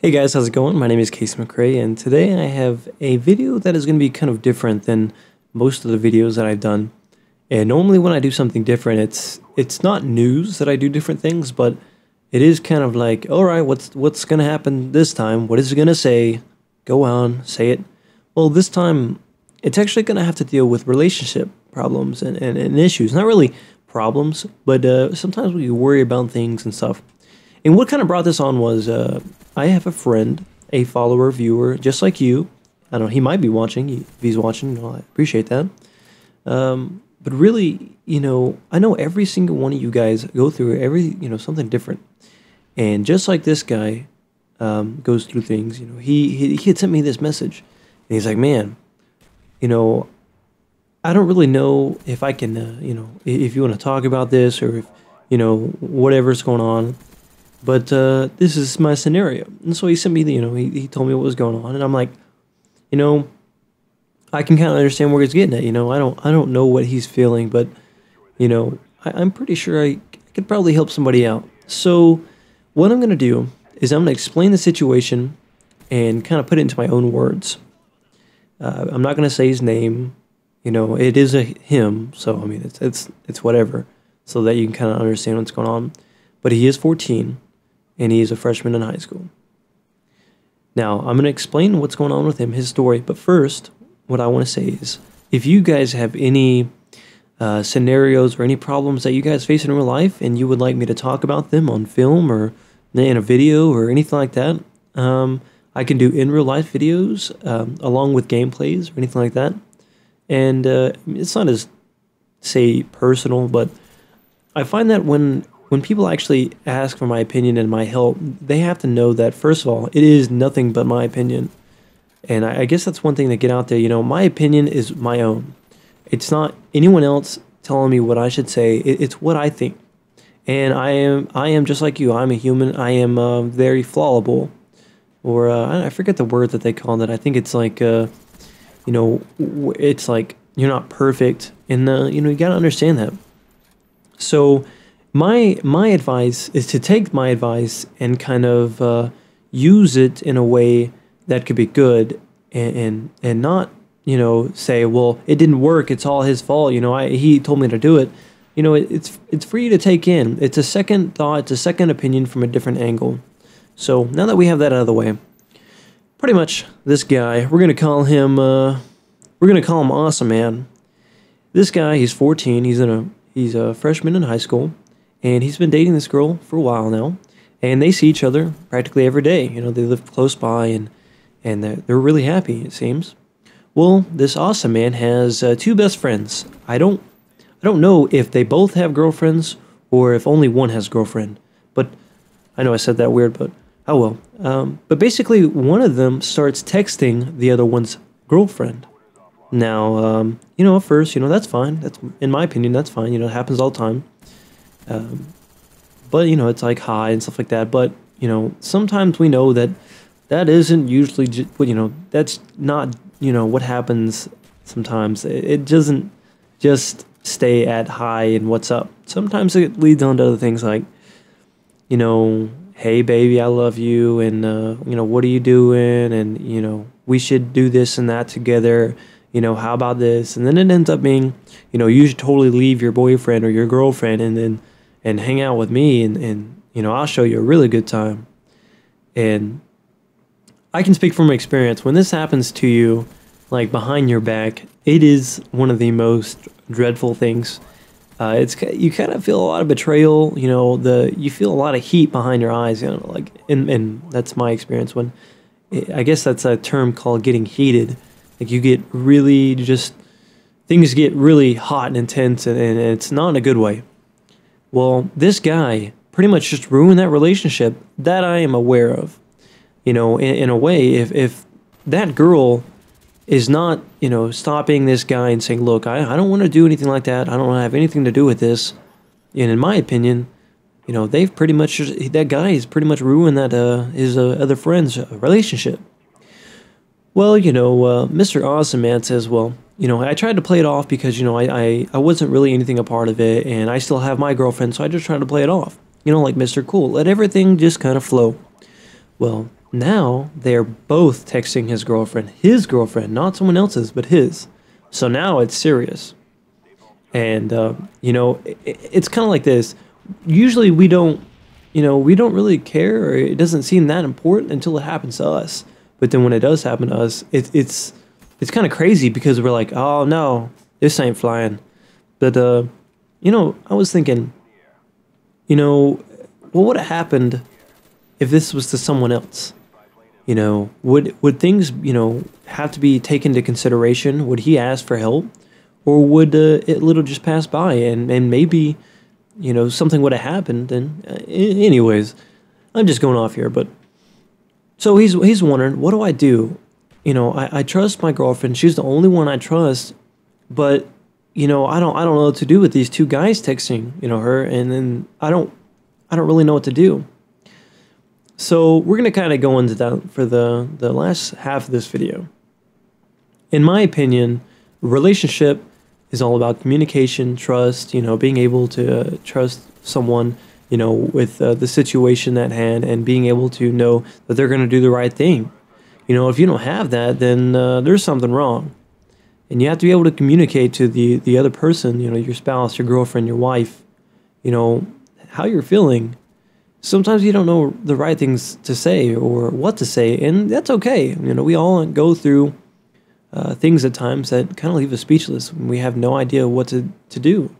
Hey guys, how's it going? My name is McCray, and today I have a video that is going to be kind of different than most of the videos that I've done. And normally when I do something different, it's not news that I do different things, but it is kind of like, all right, what's going to happen this time? What is it going to say? Go on, say it. Well, this time it's actually going to have to deal with relationship problems and issues. Not really problems, but sometimes we worry about things and stuff. And what kind of brought this on was I have a friend, a follower, viewer, just like you. I don't know, he might be watching. If he's watching, I appreciate that. But really, I know every single one of you guys go through something different. And just like this guy goes through things, he had sent me this message. And he's like, man, I don't really know if I can, if you want to talk about this or if, whatever's going on. But this is my scenario. And so he sent me, he told me what was going on. And I'm like, I can kind of understand where he's getting at. I don't know what he's feeling, but, I'm pretty sure I could probably help somebody out. So what I'm going to do is I'm going to explain the situation and kind of put it into my own words. I'm not going to say his name. It is a him. So, I mean, it's whatever. So that you can kind of understand what's going on. But he is 14. And he is a freshman in high school. Now, I'm going to explain what's going on with him, his story. But first, what I want to say is, if you guys have any scenarios or any problems that you guys face in real life, and you would like me to talk about them on film or in a video or anything like that, I can do in real life videos along with gameplays or anything like that. And it's not as, say, personal, but I find that when people actually ask for my opinion and my help, they have to know that, first of all, it is nothing but my opinion. And I guess that's one thing to get out there. My opinion is my own. It's not anyone else telling me what I should say. It's what I think. And I am just like you. I'm a human. I am very flawable. Or I forget the word that they call it. I think it's like, it's like you're not perfect. And, you got to understand that. So my advice is to take my advice and kind of use it in a way that could be good and not, say, well, it didn't work, it's all his fault, he told me to do it. It's for you to take in. It's a second thought, it's a second opinion from a different angle. So now that we have that out of the way, pretty much this guy, we're gonna call him Awesome Man. This guy, he's 14, he's a freshman in high school. And he's been dating this girl for a while now, and they see each other practically every day. They live close by, and they're really happy, it seems. Well, this Awesome Man has two best friends. I don't know if they both have girlfriends or if only one has a girlfriend. But I know I said that weird, but oh well. But basically, one of them starts texting the other one's girlfriend. Now, at first, that's fine. That's, in my opinion, that's fine. It happens all the time. But, it's like hi and stuff like that. But, sometimes we know that that isn't usually, that's not, what happens sometimes. It doesn't just stay at hi and what's up. Sometimes it leads on to other things like, hey, baby, I love you. And, what are you doing? And, we should do this and that together. How about this? And then it ends up being, you should totally leave your boyfriend or your girlfriend and hang out with me and I'll show you a really good time. And I can speak from experience. When this happens to you, like behind your back, it is one of the most dreadful things. You kind of feel a lot of betrayal, you feel a lot of heat behind your eyes, and that's my experience when, I guess that's a term called getting heated. Like you get really things get really hot and intense, and it's not in a good way. Well, this guy pretty much just ruined that relationship that I am aware of. In a way, if that girl is not, stopping this guy and saying, look, I don't want to do anything like that. I don't want to have anything to do with this. And in my opinion, they've pretty much, that guy has pretty much ruined that his other friend's relationship. Well, Mr. Awesome Man says, well, I tried to play it off because, I wasn't really anything a part of it, and I still have my girlfriend, so I just tried to play it off. Like Mr. Cool, let everything just kind of flow. Well, Now they're both texting his girlfriend, not someone else's, but his. So now it's serious. And, it's kind of like this. Usually we don't really care, or it doesn't seem that important until it happens to us. But then when it does happen to us, it's kind of crazy because we're like, oh no, this ain't flying. But, I was thinking, what would have happened if this was to someone else? Would things, have to be taken into consideration? Would he ask for help? Or would it little just pass by and maybe, something would have happened? And anyways, I'm just going off here. But so he's wondering, what do I do? I trust my girlfriend. She's the only one I trust. But, I don't know what to do with these two guys texting, her. And then I don't really know what to do. So we're going to kind of go into that for the last half of this video. In my opinion, relationship is all about communication, trust, being able to trust someone, with the situation at hand, and being able to know that they're going to do the right thing. If you don't have that, then there's something wrong. And you have to be able to communicate to the other person, your spouse, your girlfriend, your wife, how you're feeling. Sometimes you don't know the right things to say or what to say, and that's okay. We all go through things at times that kind of leave us speechless when we have no idea what to do.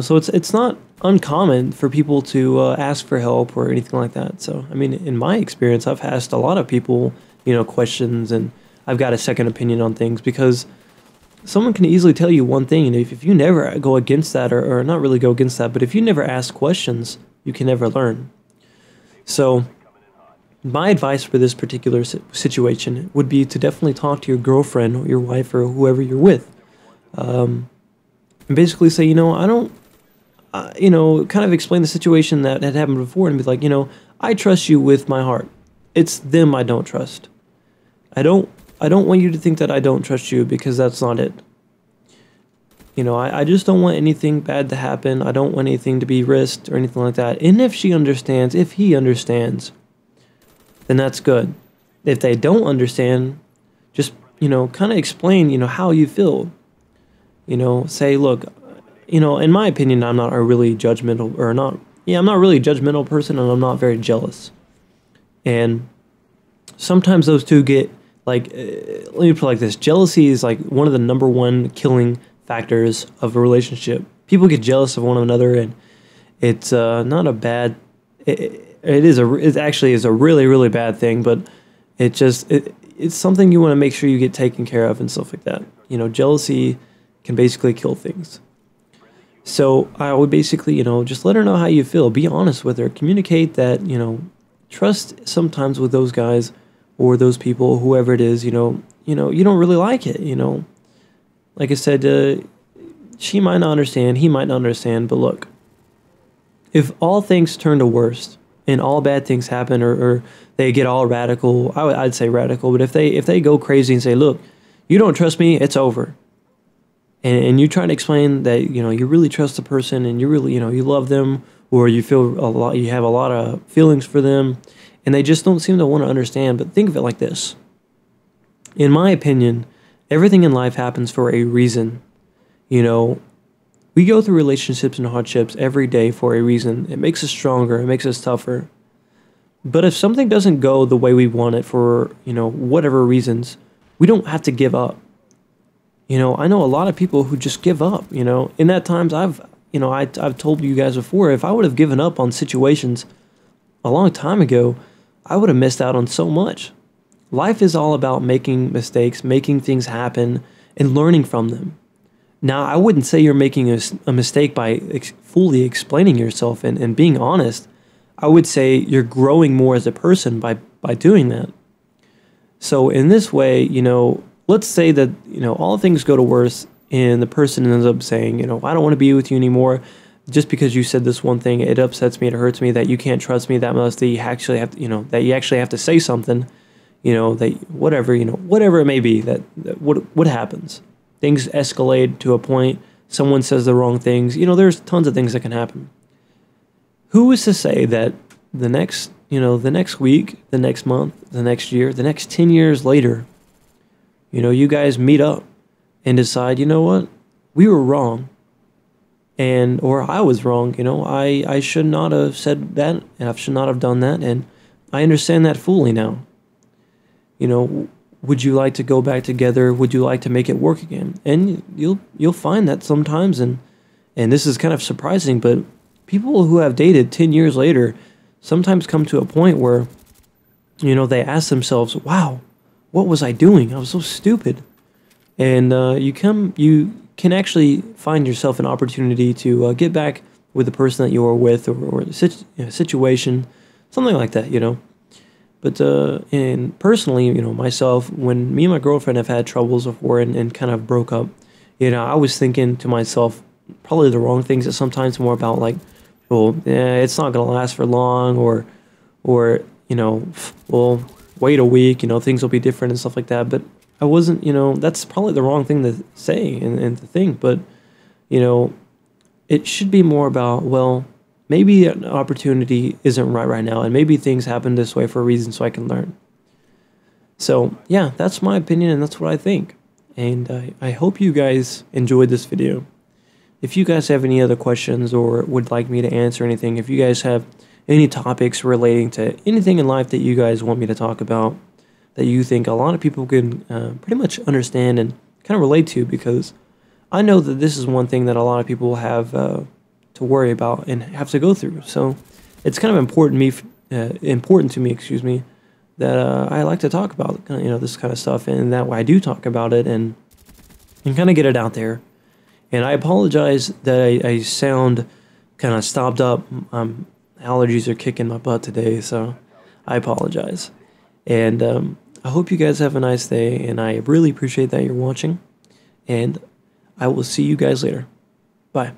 So it's not uncommon for people to ask for help or anything like that. So, I mean, in my experience, I've asked a lot of people, questions, and I've got a second opinion on things because someone can easily tell you one thing, and if you never go against that, or not really go against that, but if you never ask questions, you can never learn. So my advice for this particular situation would be to definitely talk to your girlfriend or your wife or whoever you're with. And basically say, I don't, kind of explain the situation that had happened before and be like, I trust you with my heart. It's them I don't trust. I don't want you to think that I don't trust you, because that's not it. I just don't want anything bad to happen. I don't want anything to be risked or anything like that. And if he understands, then that's good. If they don't understand, just, kind of explain, how you feel. Say, look, in my opinion, I'm not a really judgmental, I'm not really a judgmental person, and I'm not very jealous. And sometimes those two get, let me put it like this. Jealousy is like one of the number one killing factors of a relationship. People get jealous of one another, and it's not a bad, it actually is a really, really bad thing, but it's something you want to make sure you get taken care of and stuff like that. Jealousy can basically kill things. So I would basically, just let her know how you feel. Be honest with her. Communicate that, trust sometimes with those guys or those people, whoever it is, you don't really like it, Like I said, she might not understand, he might not understand, but look, if all things turn to worst and all bad things happen, or they get all radical, I'd say radical, but if they go crazy and say, look, you don't trust me, it's over. And you try to explain that, you really trust the person and you really, you love them, or you have a lot of feelings for them, and they just don't seem to want to understand. But think of it like this. In my opinion, everything in life happens for a reason. We go through relationships and hardships every day for a reason. It makes us stronger. It makes us tougher. But if something doesn't go the way we want it for, whatever reasons, we don't have to give up. I know a lot of people who just give up, In that times I've told you guys before, if I would have given up on situations a long time ago, I would have missed out on so much. Life is all about making mistakes, making things happen, and learning from them. Now, I wouldn't say you're making a mistake by fully explaining yourself and being honest. I would say you're growing more as a person by doing that. So in this way, let's say that, all things go to worse and the person ends up saying, I don't want to be with you anymore just because you said this one thing. It upsets me, it hurts me that you can't trust me that much, that you actually have to, that you actually have to say something, that whatever it may be, that what happens. Things escalate to a point, someone says the wrong things. There's tons of things that can happen. Who is to say that the next you know, the next week, the next month, the next year, the next 10 years later, you know, you guys meet up and decide, you know what, we were wrong. And, or I was wrong, you know, I should not have said that, and I should not have done that, and I understand that fully now. You know, would you like to go back together? Would you like to make it work again? And you'll find that sometimes, and this is kind of surprising, but people who have dated 10 years later sometimes come to a point where, you know, they ask themselves, wow, what was I doing? I was so stupid. And you can actually find yourself an opportunity to get back with the person that you were with, or the situation, something like that, you know. But and personally, you know, myself, when me and my girlfriend have had troubles before and kind of broke up, you know, I was thinking to myself probably the wrong things at sometimes, more about like, well, it's not gonna last for long, or you know, well, wait a week, you know, things will be different and stuff like that. But I wasn't, you know, that's probably the wrong thing to say and to think. But, you know, it should be more about, well, maybe an opportunity isn't right now, and maybe things happen this way for a reason, so I can learn. So, yeah, that's my opinion, and that's what I think. And I hope you guys enjoyed this video. If you guys have any other questions or would like me to answer anything, if you guys have any topics relating to anything in life that you guys want me to talk about, that you think a lot of people can pretty much understand and kind of relate to, because I know that this is one thing that a lot of people have to worry about and have to go through. So it's kind of important to me, excuse me, that I like to talk about, you know, this kind of stuff, and that way I do talk about it and kind of get it out there. And I apologize that I sound kind of stopped up. Allergies are kicking my butt today, so I apologize. And I hope you guys have a nice day, and I really appreciate that you're watching, and I will see you guys later. Bye.